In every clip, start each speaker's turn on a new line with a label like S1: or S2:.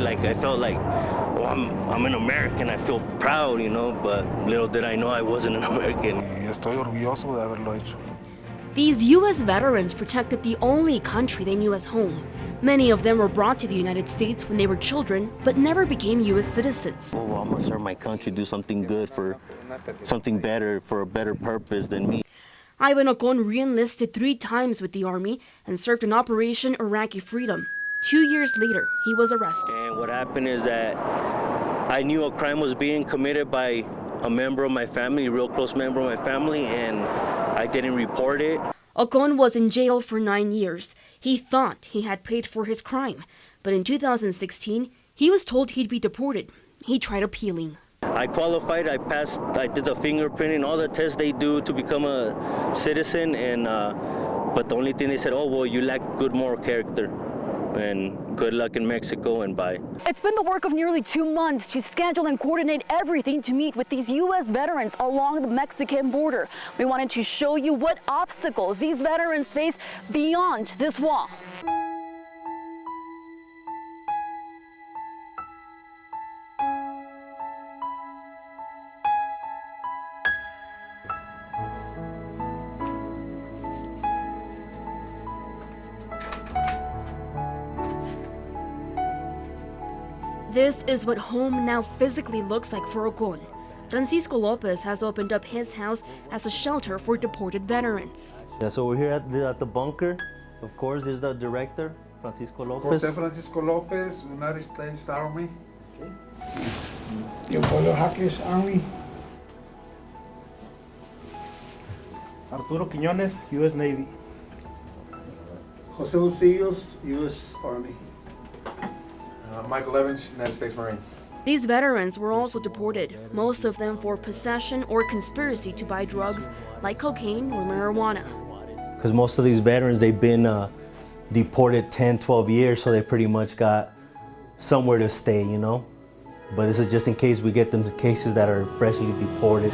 S1: like I felt like, oh, I'm an American. I feel proud, you know, but little did I know I wasn't an American.
S2: Estoy orgulloso de haberlo hecho.
S3: These U.S. veterans protected the only country they knew as home. Many of them were brought to the United States when they were children, but never became U.S. citizens.
S1: Oh, well, I'm gonna serve my country, do something good for something better, for a better purpose than me.
S3: Ivan Ocon re-enlisted 3 times with the Army and served in Operation Iraqi Freedom. 2 years later, he was arrested.
S1: And what happened is that I knew a crime was being committed by a member of my family, a real close member of my family, and I didn't report it.
S3: Ocon was in jail for 9 years. He thought he had paid for his crime, but in 2016, he was told he'd be deported. He tried appealing.
S1: I qualified, I passed, I did the fingerprinting, all the tests they do to become a citizen, and but the only thing they said, oh, well, you lack good moral character, and good luck in Mexico, and bye.
S4: It's been the work of nearly 2 months to schedule and coordinate everything to meet with these U.S. veterans along the Mexican border. We wanted to show you what obstacles these veterans face beyond this wall.
S3: This is what home now physically looks like for Ocon. Francisco Lopez has opened up his house as a shelter for deported veterans.
S1: Yeah, so we're here at the bunker. Of course, there's the director, Francisco Lopez.
S2: José Francisco Lopez, United States Army.
S5: Leopoldo Jaques, Army.
S6: Arturo Quiñones, U.S. Navy.
S5: José Bustillos, U.S. Army.
S7: Michael Evans, United States Marine.
S3: These veterans were also deported, most of them for possession or conspiracy to buy drugs like cocaine or marijuana.
S1: Because most of these veterans, they've been deported 10, 12 years, so they pretty much got somewhere to stay, you know? But this is just in case we get them cases that are freshly deported.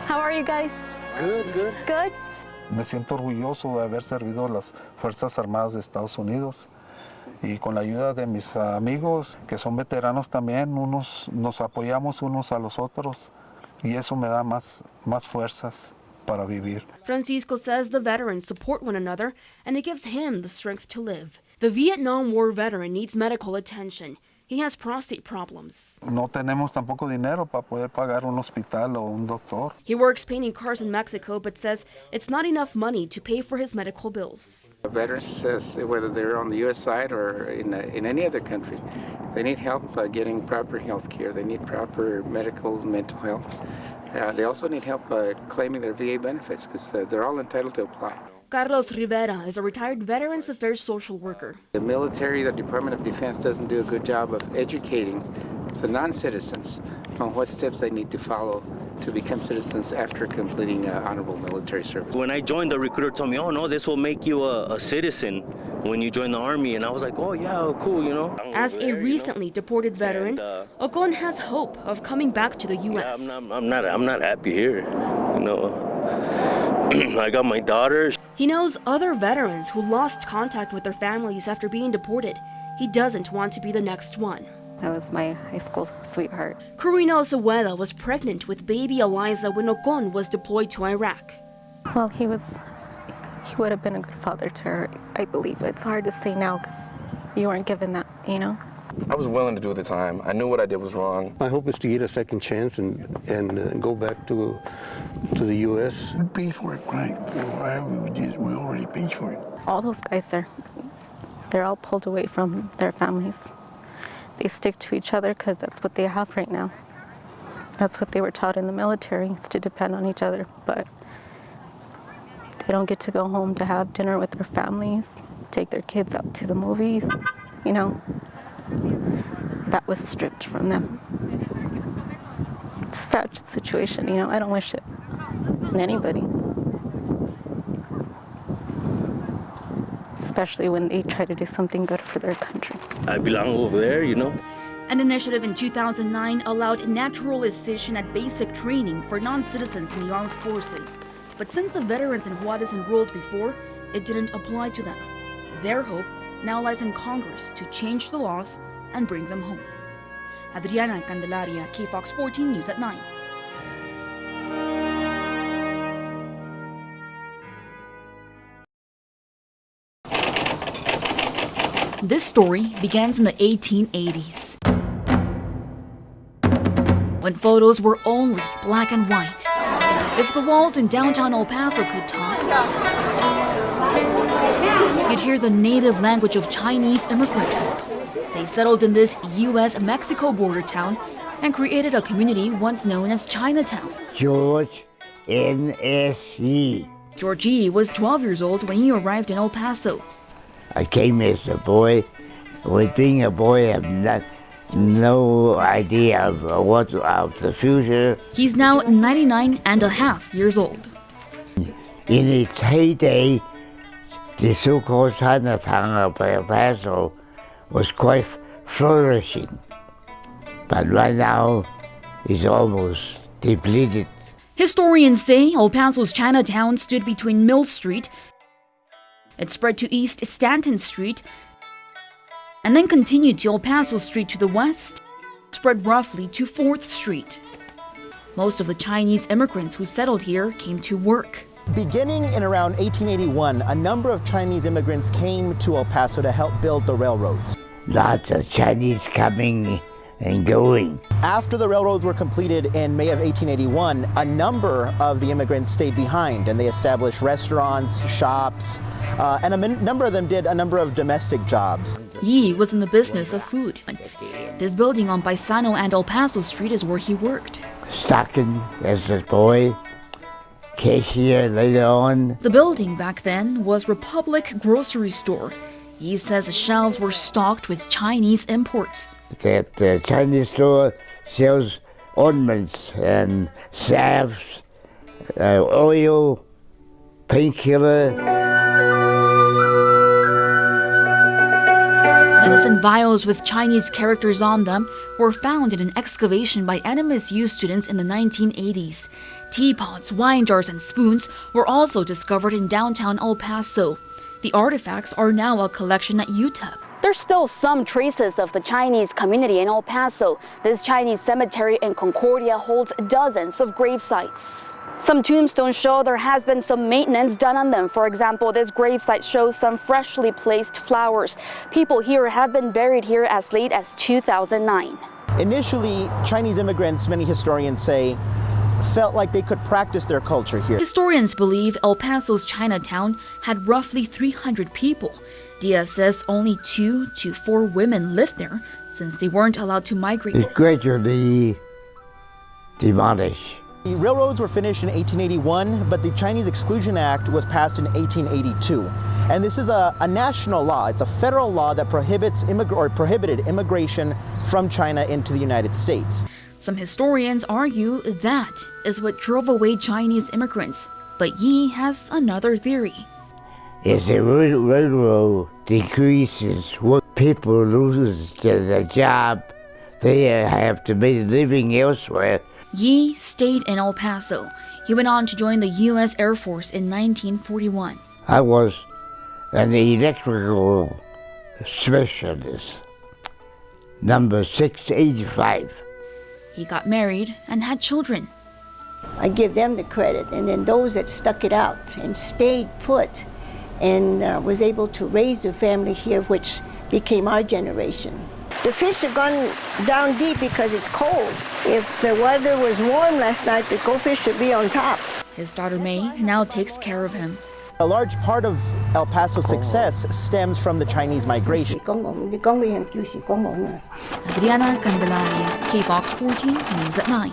S4: How are you guys?
S1: Good, good.
S4: Good?
S2: Me siento orgulloso de haber servido a las Fuerzas Armadas de Estados Unidos y con la ayuda de mis amigos que son veteranos también, nos apoyamos unos a los otros y eso me da más fuerzas para vivir.
S3: Francisco says the veterans support one another and it gives him the strength to live. The Vietnam War veteran needs medical attention. He has prostate problems.
S2: No tenemos tampoco dinero para poder pagar un hospital o un doctor.
S3: He works painting cars in Mexico, but says it's not enough money to pay for his medical bills.
S8: Veterans, whether they're on the U.S. side or in any other country, they need help getting proper health care. They need proper medical and mental health. They also need help claiming their VA benefits because they're all entitled to apply.
S3: Carlos Rivera is a retired Veterans Affairs social worker.
S8: The military, the Department of Defense doesn't do a good job of educating the non-citizens on what steps they need to follow to become citizens after completing honorable military service.
S1: When I joined, the recruiter told me, oh no, this will make you a citizen when you join the Army. And I was like, oh yeah, cool, you know.
S3: As a recently deported veteran, Ocon has hope of coming back to the U.S.
S1: Yeah, I'm not happy here, you know. I got my daughter.
S3: He knows other veterans who lost contact with their families after being deported. He doesn't want to be the next one.
S9: That was my high school sweetheart.
S3: Corina Ozuela was pregnant with baby Eliza when Ocon was deployed to Iraq.
S9: Well, he would have been a good father to her, I believe. It's hard to say now because you weren't given that, you know?
S7: I was willing to do the time. I knew what I did was wrong.
S5: My hope is to get a second chance and go back to the U.S. We paid for it, right? Whatever we did, we already paid for it.
S9: All those guys they're all pulled away from their families. They stick to each other because that's what they have right now. That's what they were taught in the military, is to depend on each other. But they don't get to go home to have dinner with their families, take their kids out to the movies, you know. That was stripped from them. It's a sad situation, you know. I don't wish it on anybody, especially when they try to do something good for their country.
S1: I belong over there, you know.
S3: An initiative in 2009 allowed naturalization at basic training for non-citizens in the armed forces. But since the veterans in Juarez enrolled before, it didn't apply to them. Their hope now lies in Congress to change the laws and bring them home. Adriana Candelaria, KFOX 14 News at 9. This story begins in the 1880s, when photos were only black and white. If the walls in downtown El Paso could talk, you'd hear the native language of Chinese immigrants. They settled in this U.S.-Mexico border town and created a community once known as Chinatown.
S10: George N.S.E.
S3: George E. was 12 years old when he arrived in El Paso.
S10: I came as a boy. With being a boy, I have no idea of the future.
S3: He's now 99 and a half years old.
S10: In its heyday, the so-called Chinatown of El Paso was quite flourishing. But right now, it's almost depleted.
S3: Historians say El Paso's Chinatown stood between Mill Street. It spread to East Stanton Street and then continued to El Paso Street to the west, spread roughly to 4th Street. Most of the Chinese immigrants who settled here came to work.
S11: Beginning in around 1881, a number of Chinese immigrants came to El Paso to help build the railroads.
S10: Lots of Chinese coming and going.
S11: After the railroads were completed in May of 1881, a number of the immigrants stayed behind and they established restaurants, shops, and a number of them did a number of domestic jobs.
S3: Yi was in the business of food. This building on Paisano and El Paso Street is where he worked.
S10: Stocking as a boy, cashier later on.
S3: The building back then was Republic Grocery Store. He says the shelves were stocked with Chinese imports.
S10: That the Chinese store sells ornaments and salves, oil, painkiller.
S3: Medicine vials with Chinese characters on them were found in an excavation by NMSU students in the 1980s. Teapots, wine jars, and spoons were also discovered in downtown El Paso. The artifacts are now a collection at UTEP.
S4: There's still some traces of the Chinese community in El Paso. This Chinese cemetery in Concordia holds dozens of grave sites. Some tombstones show there has been some maintenance done on them. For example, this gravesite shows some freshly placed flowers. People here have been buried here as late as 2009.
S11: Initially, Chinese immigrants, many historians say, felt like they could practice their culture here.
S3: Historians believe El Paso's Chinatown had roughly 300 people. Diaz says only 2 to 4 women lived there since they weren't allowed to migrate.
S10: It gradually demolished.
S11: The railroads were finished in 1881, but the Chinese Exclusion Act was passed in 1882. And this is a national law. It's a federal law that prohibited immigration from China into the United States.
S3: Some historians argue that is what drove away Chinese immigrants. But Yi has another theory.
S10: As the railroad decreases, what people lose their job, they have to make a living elsewhere.
S3: Yi stayed in El Paso. He went on to join the U.S. Air Force in 1941.
S10: I was an electrical specialist, number 685.
S3: He got married and had children.
S12: I give them the credit, and then those that stuck it out and stayed put and was able to raise a family here, which became our generation. The fish have gone down deep because it's cold. If the weather was warm last night, the goldfish should be on top.
S3: His daughter May now takes care of him.
S11: A large part of El Paso's success stems from the Chinese migration.
S3: Adriana Candelaria, KFOX 14 News at 9.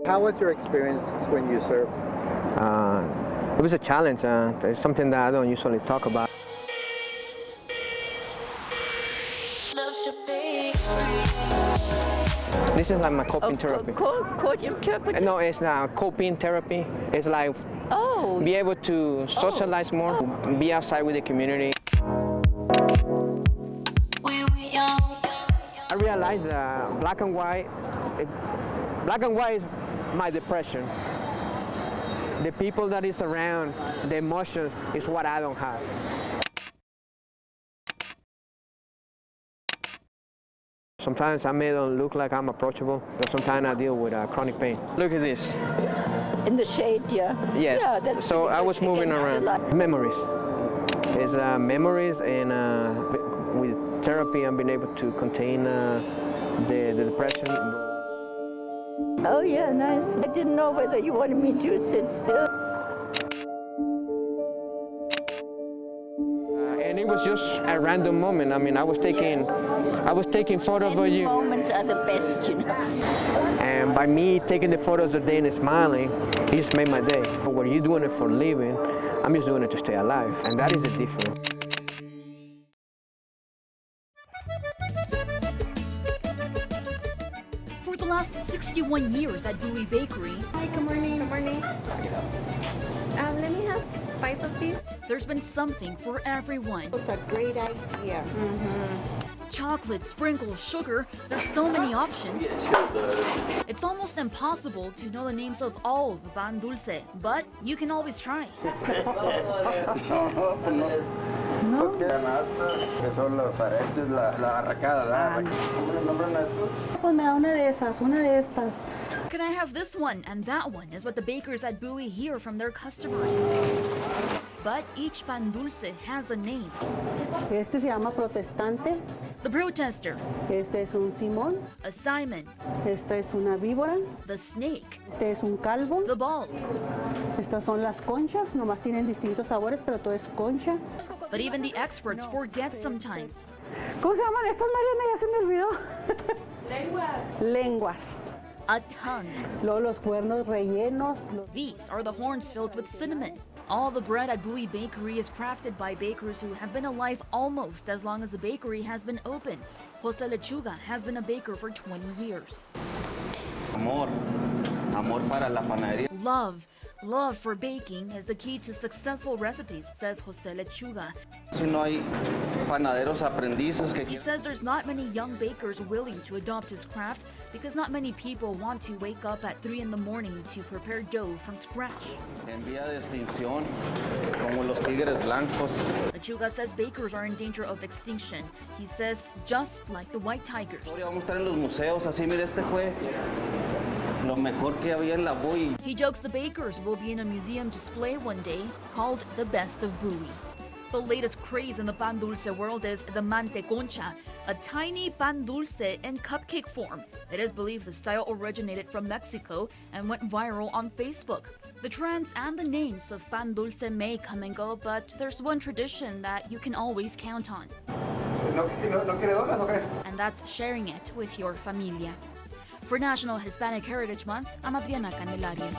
S13: How was your experience when you served? It was a challenge. It's something that I don't usually talk about. This is like my coping therapy.
S4: Coping therapy?
S13: No, it's coping therapy. It's like be able to socialize more, be outside with the community. I realized that black and white is my depression. The people that is around, the emotions is what I don't have. Sometimes I may don't look like I'm approachable, but sometimes I deal with chronic pain. Look at this.
S12: In the shade, yeah.
S13: Yes.
S12: Yeah, that's
S13: so I was moving around. Memories. It's memories, and with therapy, I've been able to contain the depression.
S12: Oh yeah, nice. I didn't know whether you wanted me to sit still.
S13: And it was just a random moment. I mean, I was taking photos of you.
S12: Moments are the best, you know.
S13: And by me taking the photos of day and smiling, it just made my day. But when you're doing it for a living, I'm just doing it to stay alive, and that is the difference.
S3: For the last 61 years at Bowie Bakery,
S14: Hi, good morning. Good morning. Let me have 5 of these.
S3: there's been something for everyone.
S12: It's a great idea.
S3: Chocolate, sprinkles, sugar, there's so many options. It's almost impossible to know the names of all the pan dulce, but you can always try. Can I have this one and that one is what the bakers at Bowie hear from their customers. But each pan dulce has a name.
S15: Este se llama protestante.
S3: The protester.
S15: Este es un Simón.
S3: A Simon.
S15: Esta es una víbora.
S3: The snake.
S15: Este es un calvo.
S3: The bald.
S15: Estas son las conchas. Nomás tienen distintos sabores, pero todo es concha.
S3: But even the experts forget sometimes.
S15: ¿Cómo se llaman estas, Mariana? Ya se me olvidó. Lenguas. Lenguas.
S3: A tongue.
S15: Luego los cuernos rellenos.
S3: These are the horns filled with cinnamon. All the bread at Bowie Bakery is crafted by bakers who have been alive almost as long as the bakery has been open. Jose Lechuga has been a baker for 20 years.
S1: Amor para la panadería.
S3: Love for baking is the key to successful recipes, says Jose Lechuga.
S1: Si no hay panaderos aprendices que...
S3: He says there's not many young bakers willing to adopt his craft because not many people want to wake up at 3 in the morning to prepare dough from scratch.
S1: En vía de extinción, como los tigres blancos.
S3: Lechuga says bakers are in danger of extinction. He says just like the white tigers.
S1: Vamos a estar en los museos, así mire, este fue lo mejor que había en la Bowie.
S3: He jokes the bakers will be in a museum display one day called The Best of Bowie. The latest craze in the pan dulce world is the manteconcha, a tiny pan dulce in cupcake form. It is believed the style originated from Mexico and went viral on Facebook. The trends and the names of pan dulce may come and go, but there's one tradition that you can always count on. And that's sharing it with your familia. For National Hispanic Heritage Month, I'm Adriana Candelaria.